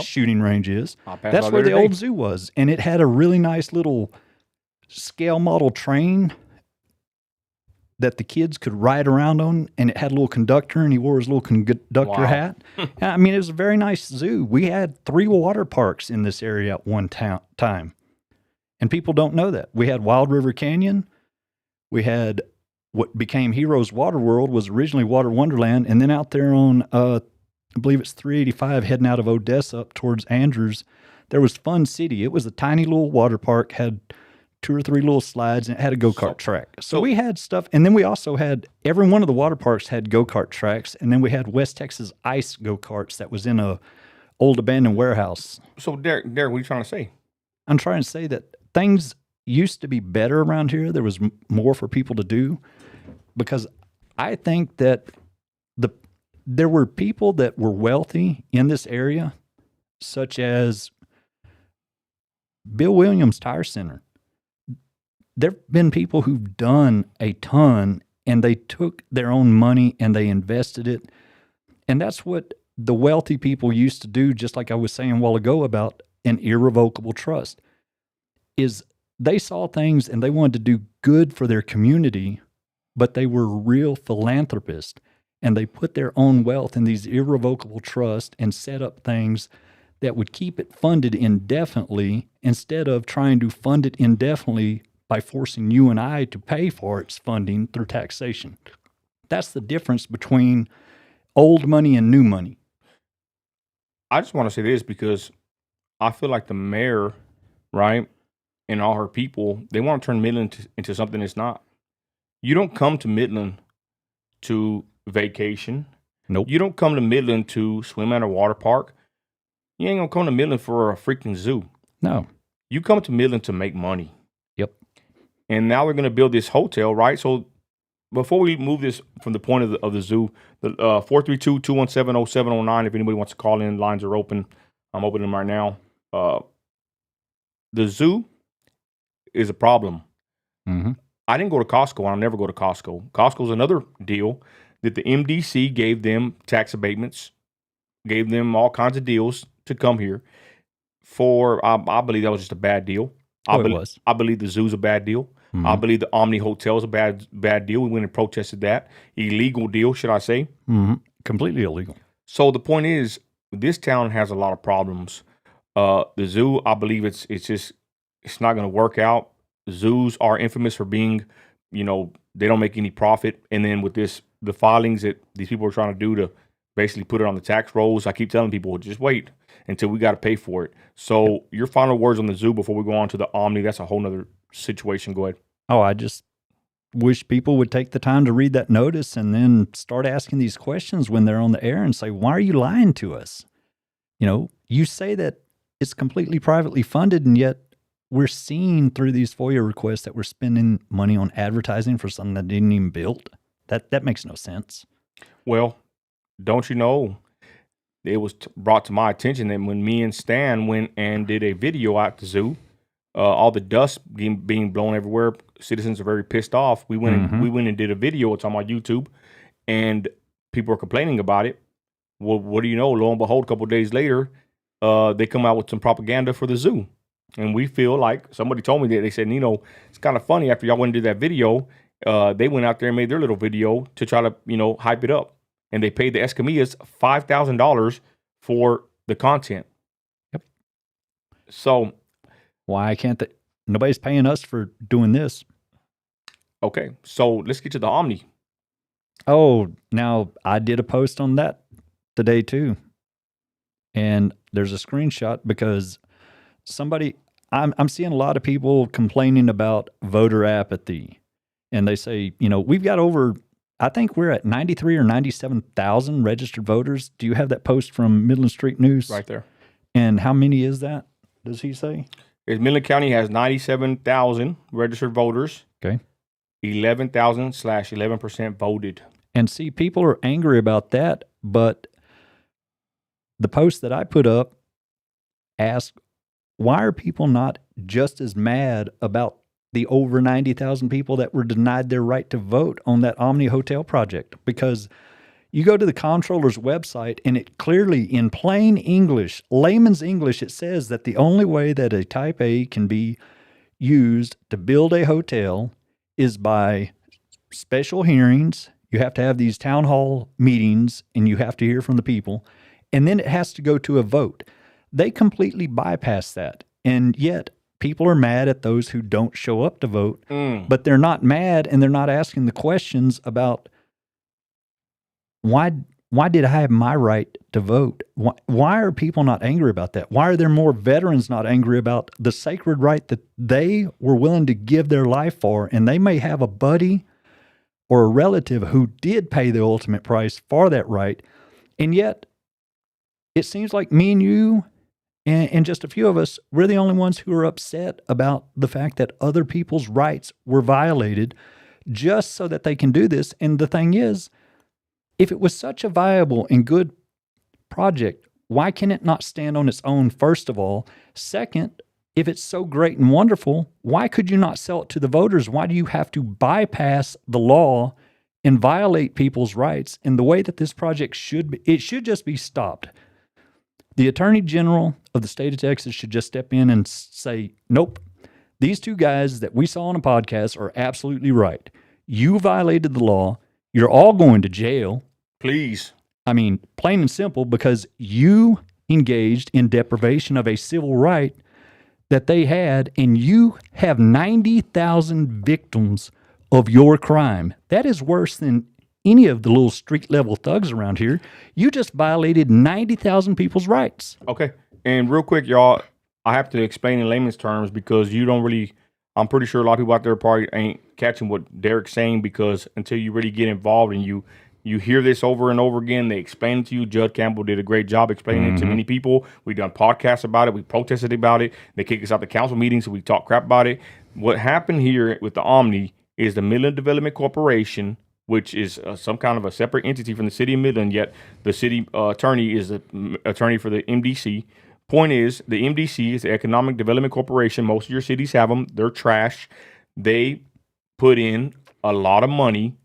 shooting range is. That's where the old zoo was. And it had a really nice little scale model train that the kids could ride around on, and it had a little conductor, and he wore his little conductor hat. I mean, it was a very nice zoo. We had 3 water parks in this area at one time, and people don't know that. We had Wild River Canyon. We had what became Heroes Water World, was originally Water Wonderland, and then out there on, I believe it's 385 heading out of Odessa up towards Andrews, there was Fun City. It was a tiny little water park, had 2 or 3 little slides, and it had a go-kart track. So we had stuff, and then we also had, every one of the water parks had go-kart tracks, and then we had West Texas Ice go-karts that was in a old abandoned warehouse. So Derek, what are you trying to say? I'm trying to say that things used to be better around here. There was more for people to do, because I think that there were people that were wealthy in this area, such as Bill Williams Tire Center. There have been people who've done a ton, and they took their own money and they invested it. And that's what the wealthy people used to do, just like I was saying a while ago about an irrevocable trust, is they saw things and they wanted to do good for their community, but they were real philanthropists, and they put their own wealth in these irrevocable trusts and set up things that would keep it funded indefinitely instead of trying to fund it indefinitely by forcing you and I to pay for its funding through taxation. That's the difference between old money and new money. I just want to say this because I feel like the mayor, right, and all her people, they want to turn Midland into something it's not. You don't come to Midland to vacation. Nope. You don't come to Midland to swim at a water park. You ain't gonna come to Midland for a freaking zoo. No. You come to Midland to make money. Yep. And now we're gonna build this hotel, right? So before we move this from the point of the zoo, the 432-217-0709, if anybody wants to call in, lines are open. I'm opening them right now. The zoo is a problem. Mm-hmm. I didn't go to Costco, and I'll never go to Costco. Costco's another deal that the MDC gave them tax abatements, gave them all kinds of deals to come here for, I believe that was just a bad deal. It was. I believe the zoo's a bad deal. Mm-hmm. I believe the Omni Hotel is a bad deal. We went and protested that. Illegal deal, should I say. Mm-hmm. Completely illegal. So the point is, this town has a lot of problems. The zoo, I believe it's not going to work out. Zoos are infamous for being, they don't make any profit. And then with the filings that these people are trying to do to basically put it on the tax rolls, I keep telling people, just wait until we got to pay for it. So your final words on the zoo before we go on to the Omni, that's a whole nother situation. Go ahead. Oh, I just wish people would take the time to read that notice and then start asking these questions when they're on the air and say, why are you lying to us? You say that it's completely privately funded, and yet we're seeing through these FOIA requests that we're spending money on advertising for something that didn't even build. That makes no sense. Well, don't you know, it was brought to my attention that when me and Stan went and did a video at the zoo, all the dust being blown everywhere, citizens are very pissed off. We went and did a video. It's on my YouTube, and people are complaining about it. Well, what do you know? Lo and behold, a couple of days later, they come out with some propaganda for the zoo. And we feel like, somebody told me that, they said, it's kind of funny, after y'all went and did that video, they went out there and made their little video to try to, hype it up. And they paid the Escamillas $5,000 for the content. Yep. So why can't they? Nobody's paying us for doing this. Okay, so let's get to the Omni. Oh, now I did a post on that today too. And there's a screenshot because I'm seeing a lot of people complaining about voter apathy. And they say, we've got over, I think we're at 93 or 97,000 registered voters. Do you have that post from Midland Street News? Right there. And how many is that, does he say? Midland County has 97,000 registered voters. Okay. 11,000/11% voted. And see, people are angry about that, but the post that I put up asked, why are people not just as mad about the over 90,000 people that were denied their right to vote on that Omni Hotel project? Because you go to the comptroller's website and it clearly, in plain English, layman's English, it says that the only way that a Type A can be used to build a hotel is by special hearings. You have to have these town hall meetings and you have to hear from the people. And then it has to go to a vote. They completely bypass that. And yet people are mad at those who don't show up to vote, but they're not mad and they're not asking the questions about why did I have my right to vote? Why are people not angry about that? Why are there more veterans not angry about the sacred right that they were willing to give their life for? And they may have a buddy or a relative who did pay the ultimate price for that right. And yet it seems like me and you and just a few of us, we're the only ones who are upset about the fact that other people's rights were violated just so that they can do this. And the thing is, if it was such a viable and good project, why can it not stand on its own, first of all? Second, if it's so great and wonderful, why could you not sell it to the voters? Why do you have to bypass the law and violate people's rights. And the way that this project should be, it should just be stopped. The Attorney General of the state of Texas should just step in and say, nope, these two guys that we saw on a podcast are absolutely right. You violated the law. You're all going to jail. Please. I mean, plain and simple, because you engaged in deprivation of a civil right that they had, and you have 90,000 victims of your crime. That is worse than any of the little street level thugs around here. You just violated 90,000 people's rights. Okay. And real quick, y'all, I have to explain in layman's terms because you don't really, I'm pretty sure a lot of people out there probably ain't catching what Derek's saying, because until you really get involved and you hear this over and over again, they explain it to you. Judd Campbell did a great job explaining it to many people. We've done podcasts about it. We protested about it. They kicked us out the council meetings, so we talk crap about it. What happened here with the Omni is the Midland Development Corporation, which is some kind of a separate entity from the city of Midland, yet the city attorney is the attorney for the MDC. Point is, the MDC is the Economic Development Corporation. Most of your cities have them. They're trash. They put in a lot of money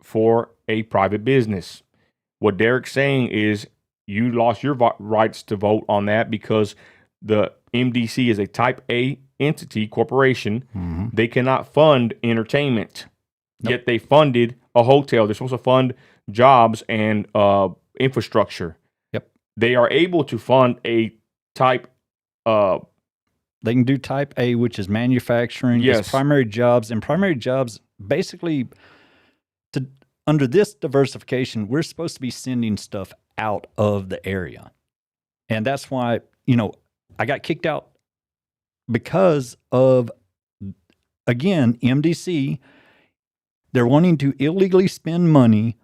for a private business. What Derek's saying is you lost your rights to vote on that because the MDC is a type A entity corporation. They cannot fund entertainment. Yet they funded a hotel. They're supposed to fund jobs and infrastructure. Yep. They are able to fund a type. They can do type A, which is manufacturing. Yes. It's primary jobs, and primary jobs basically. Under this diversification, we're supposed to be sending stuff out of the area. And that's why, I got kicked out because of, again, MDC. They're wanting to illegally spend money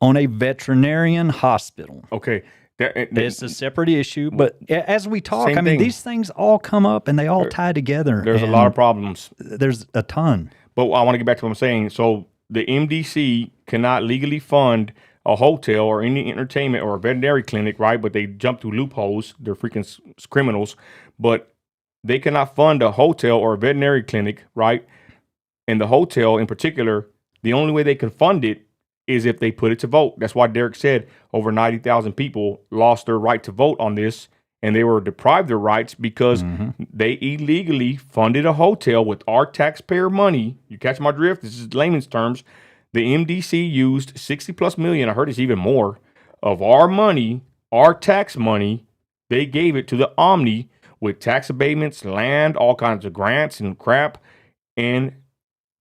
on a veterinarian hospital. Okay. It's a separate issue, but as we talk, Same thing. These things all come up and they all tie together. There's a lot of problems. There's a ton. But I want to get back to what I'm saying. So the MDC cannot legally fund a hotel or any entertainment or a veterinary clinic, right? But they jump through loopholes. They're freaking criminals. But they cannot fund a hotel or a veterinary clinic, right? And the hotel in particular, the only way they can fund it is if they put it to vote. That's why Derek said over 90,000 people lost their right to vote on this, and they were deprived their rights because they illegally funded a hotel with our taxpayer money. You catch my drift? This is layman's terms. The MDC used 60 plus million, I heard it's even more, of our money, our tax money. They gave it to the Omni with tax abatements, land, all kinds of grants and crap. And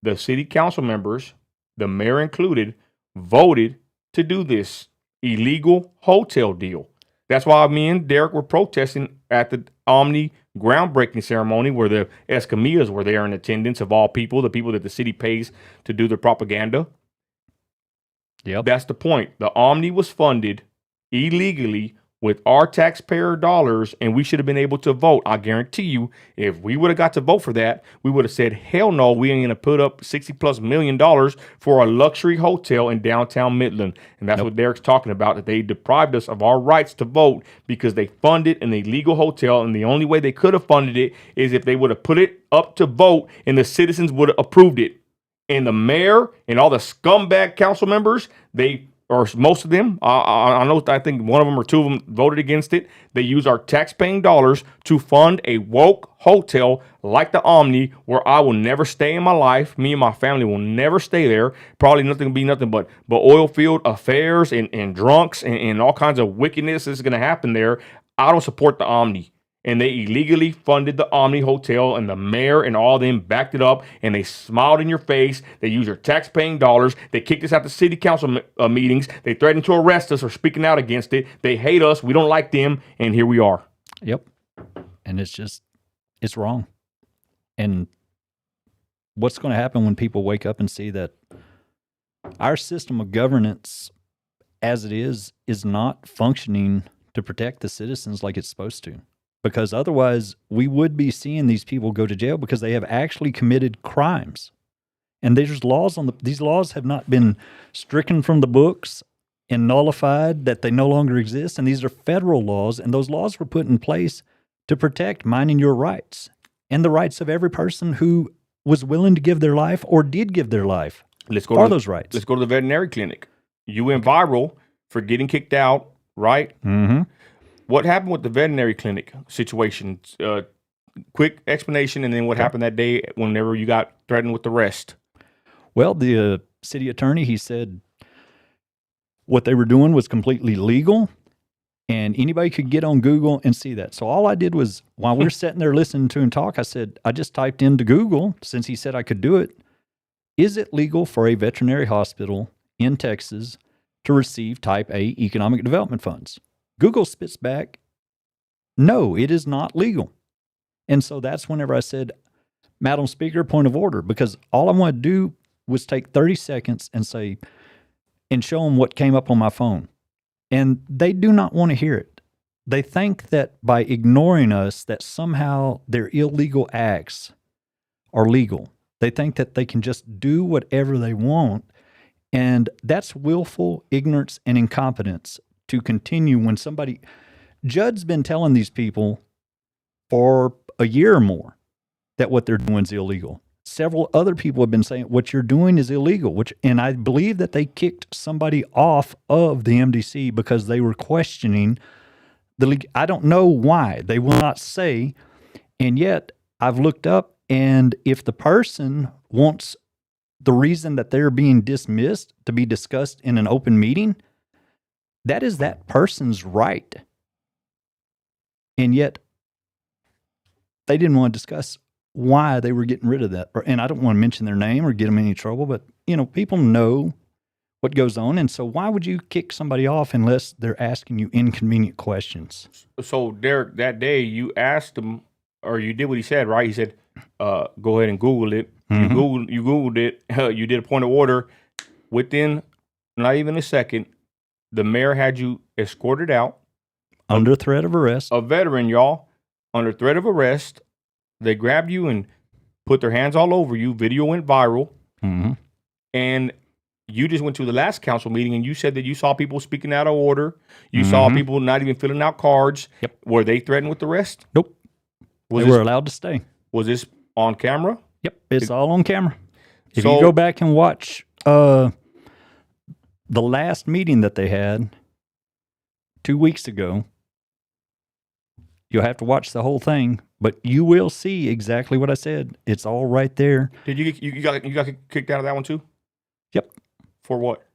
the city council members, the mayor included, voted to do this illegal hotel deal. That's why me and Derek were protesting at the Omni groundbreaking ceremony where the Escamillas were there in attendance, of all people, the people that the city pays to do their propaganda. Yep. That's the point. The Omni was funded illegally with our taxpayer dollars, and we should have been able to vote. I guarantee you, if we would have got to vote for that, we would have said, hell no, we ain't going to put up $60+ million for a luxury hotel in downtown Midland. And that's what Derek's talking about, that they deprived us of our rights to vote because they funded an illegal hotel, and the only way they could have funded it is if they would have put it up to vote and the citizens would have approved it. And the mayor and all the scumbag council members, or most of them, I think one of them or two of them voted against it. They use our tax-paying dollars to fund a woke hotel like the Omni, where I will never stay in my life. Me and my family will never stay there. Probably nothing will be nothing but oilfield affairs and drunks and all kinds of wickedness is going to happen there. I don't support the Omni. And they illegally funded the Omni Hotel, and the mayor and all of them backed it up, and they smiled in your face. They used your tax-paying dollars. They kicked us out the city council meetings. They threatened to arrest us for speaking out against it. They hate us. We don't like them, and here we are. Yep. And it's wrong. And what's going to happen when people wake up and see that our system of governance, as it is not functioning to protect the citizens like it's supposed to? Because otherwise, we would be seeing these people go to jail because they have actually committed crimes. And there's laws these laws have not been stricken from the books and nullified, that they no longer exist. And these are federal laws, and those laws were put in place to protect mine and your rights and the rights of every person who was willing to give their life or did give their life Let's go for to those rights. let's go to the veterinary clinic. You went viral for getting kicked out, right? Mm-hmm. What happened with the veterinary clinic situation? Quick explanation, and then what happened that day whenever you got threatened with arrest? Well, the city attorney, he said what they were doing was completely legal, and anybody could get on Google and see that. So all I did was, while we were sitting there listening to him talk, I said, I just typed into Google, since he said I could do it, is it legal for a veterinary hospital in Texas to receive Type A economic development funds? Google spits back, no, it is not legal. And so that's whenever I said, Madam Speaker, point of order, because all I wanted to do was take 30 seconds and say, and show them what came up on my phone. And they do not want to hear it. They think that by ignoring us, that somehow their illegal acts are legal. They think that they can just do whatever they want. And that's willful ignorance and incompetence to continue when somebody, Judd's been telling these people for a year or more that what they're doing is illegal. Several other people have been saying what you're doing is illegal, and I believe that they kicked somebody off of the MDC because they were questioning I don't know why. They will not say. And yet I've looked up, and if the person wants the reason that they're being dismissed to be discussed in an open meeting, that is that person's right. And yet they didn't want to discuss why they were getting rid of that. And I don't want to mention their name or get them in any trouble, but people know what goes on. And so why would you kick somebody off unless they're asking you inconvenient questions? So Derek, that day you asked him, or you did what he said, right? He said, go ahead and Google it. Mm-hmm. You Googled it. You did a point of order. Within not even a second, the mayor had you escorted out. Under threat of arrest. A veteran, y'all, under threat of arrest. They grabbed you and put their hands all over you. Video went viral. Mm-hmm. And you just went to the last council meeting and you said that you saw people speaking out of order. You saw people not even filling out cards. Yep. Were they threatened with arrest? Nope. They were allowed to stay. Was this on camera? Yep. It's all on camera. If you go back and watch the last meeting that they had 2 weeks ago, you'll have to watch the whole thing, but you will see exactly what I said. It's all right there. Did you got kicked out of that one too? Yep. For what?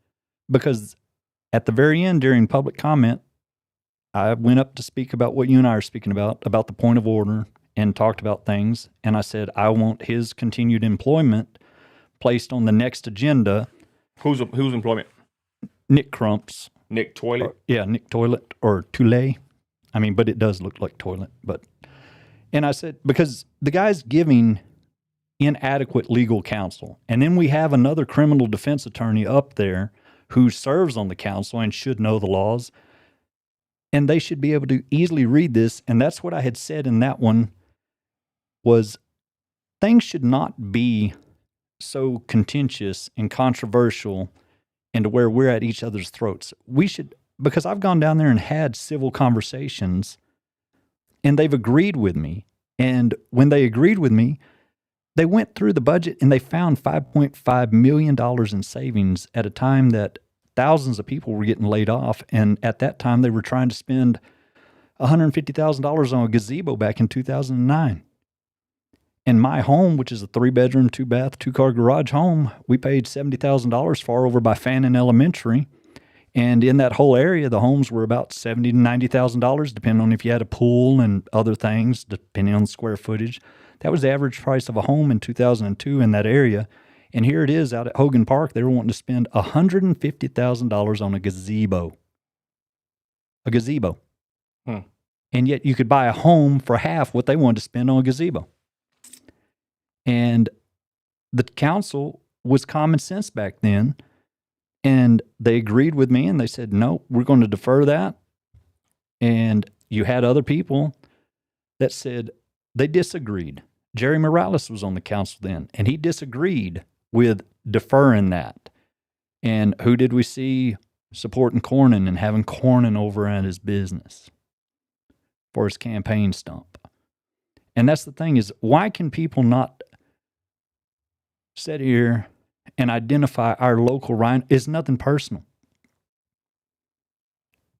Because at the very end, during public comment, I went up to speak about what you and I are speaking about the point of order, and talked about things. And I said, I want his continued employment placed on the next agenda. Whose employment? Nick Crump's. Nick Toilet? Nick Toilet or Toilet. I mean, but it does look like toilet. And I said, because the guy's giving inadequate legal counsel. And then we have another criminal defense attorney up there who serves on the council and should know the laws. And they should be able to easily read this. And that's what I had said in that one, was things should not be so contentious and controversial and to where we're at each other's throats. We should, because I've gone down there and had civil conversations, and they've agreed with me. And when they agreed with me, they went through the budget and they found $5.5 million in savings at a time that thousands of people were getting laid off. And at that time, they were trying to spend $150,000 on a gazebo back in 2009. And my home, which is a 3-bedroom, 2-bath, 2-car garage home, we paid $70,000 for over by Fannin Elementary. And in that whole area, the homes were about $70,000 to $90,000, depending on if you had a pool and other things, depending on the square footage. That was the average price of a home in 2002 in that area. And here it is out at Hogan Park. They were wanting to spend $150,000 on a gazebo. A gazebo. And yet you could buy a home for half what they wanted to spend on a gazebo. And the council was common sense back then. And they agreed with me and they said, no, we're going to defer that. And you had other people that said they disagreed. Jerry Morales was on the council then, and he disagreed with deferring that. And who did we see supporting Cornyn and having Cornyn over at his business for his campaign stump? And that's the thing is, why can people not sit here and identify our local rhino. It's nothing personal.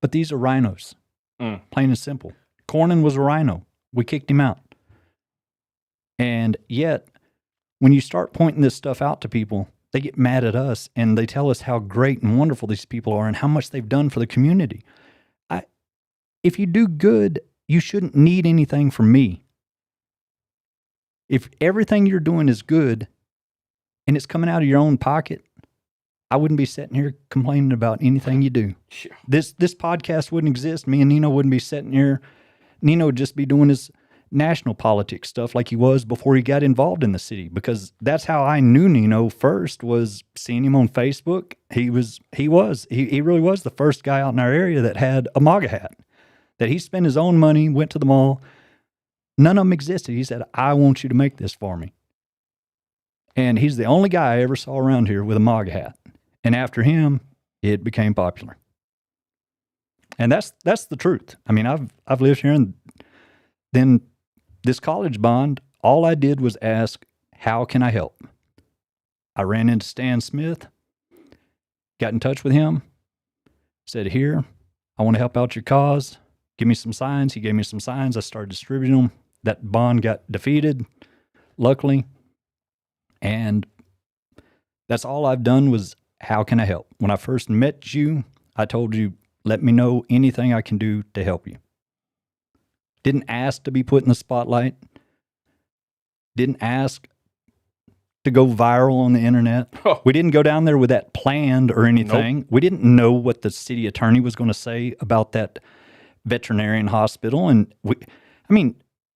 But these are rhinos, plain and simple. Cornyn was a rhino. We kicked him out. And yet, when you start pointing this stuff out to people, they get mad at us and they tell us how great and wonderful these people are and how much they've done for the community. If you do good, you shouldn't need anything from me. If everything you're doing is good and it's coming out of your own pocket, I wouldn't be sitting here complaining about anything you do. Sure. This podcast wouldn't exist. Me and Nino wouldn't be sitting here. Nino would just be doing his national politics stuff like he was before he got involved in the city, because that's how I knew Nino first, was seeing him on Facebook. He really was the first guy out in our area that had a MAGA hat, that he spent his own money, went to the mall. None of them existed. He said, I want you to make this for me. And he's the only guy I ever saw around here with a MAGA hat. And after him, it became popular. And that's the truth. I mean, I've lived here, and then this college bond, all I did was ask, how can I help? I ran into Stan Smith, got in touch with him, said, here, I want to help out your cause. Give me some signs. He gave me some signs. I started distributing them. That bond got defeated, luckily. And that's all I've done was, how can I help? When I first met you, I told you, let me know anything I can do to help you. Didn't ask to be put in the spotlight. Didn't ask to go viral on the internet. Oh. We didn't go down there with that planned or anything. Nope. We didn't know what the city attorney was going to say about that veterinarian hospital. And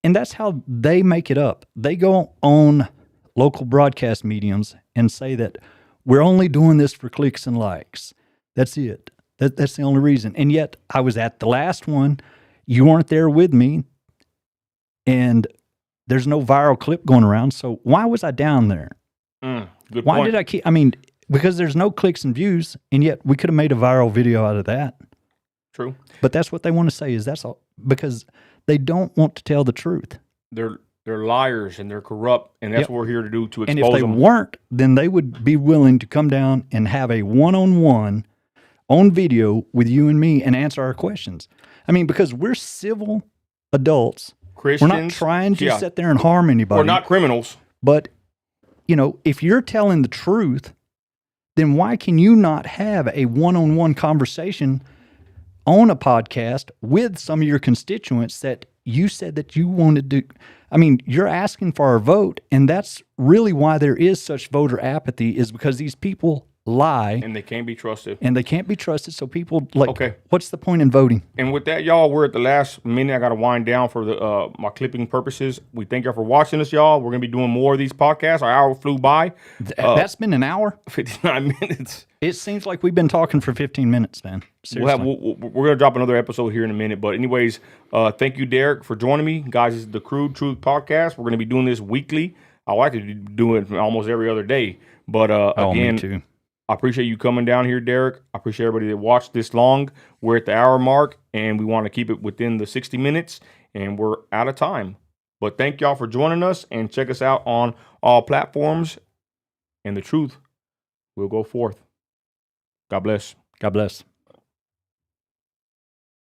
and that's how they make it up. They go on local broadcast mediums and say that we're only doing this for clicks and likes. That's it. That's the only reason. And yet I was at the last one. You weren't there with me, and there's no viral clip going around. So why was I down there? Good why point. did I keep? Because there's no clicks and views, and yet we could have made a viral video out of that. True. But that's what they want to say, is that's all, because they don't want to tell the truth. They're liars and they're corrupt, and that's what we're here to do, to expose them. And if they weren't, then they would be willing to come down and have a one-on-one on video with you and me and answer our questions. Because we're civil adults. Christians. We're not trying to sit there and harm anybody. We're not criminals. But, if you're telling the truth, then why can you not have a one-on-one conversation on a podcast with some of your constituents that you said that you wanted to? You're asking for our vote, and that's really why there is such voter apathy, is because these people lie. And they can't be trusted. So people, what's the point in voting? And with that, y'all, we're at the last minute. I got to wind down for the my clipping purposes. We thank y'all for watching us, y'all. We're going to be doing more of these podcasts. Our hour flew by. That's been an hour? 59 minutes. It seems like we've been talking for 15 minutes, man. Seriously. We're going to drop another episode here in a minute. But anyways, thank you, Derek, for joining me. Guys, this is the Crude Truth podcast. We're going to be doing this weekly. I like to do it almost every other day. But again, me too. I appreciate you coming down here, Derek. I appreciate everybody that watched this long. We're at the hour mark, and we want to keep it within the 60 minutes, and we're out of time. But thank y'all for joining us, and check us out on all platforms, and the truth will go forth. God bless. God bless.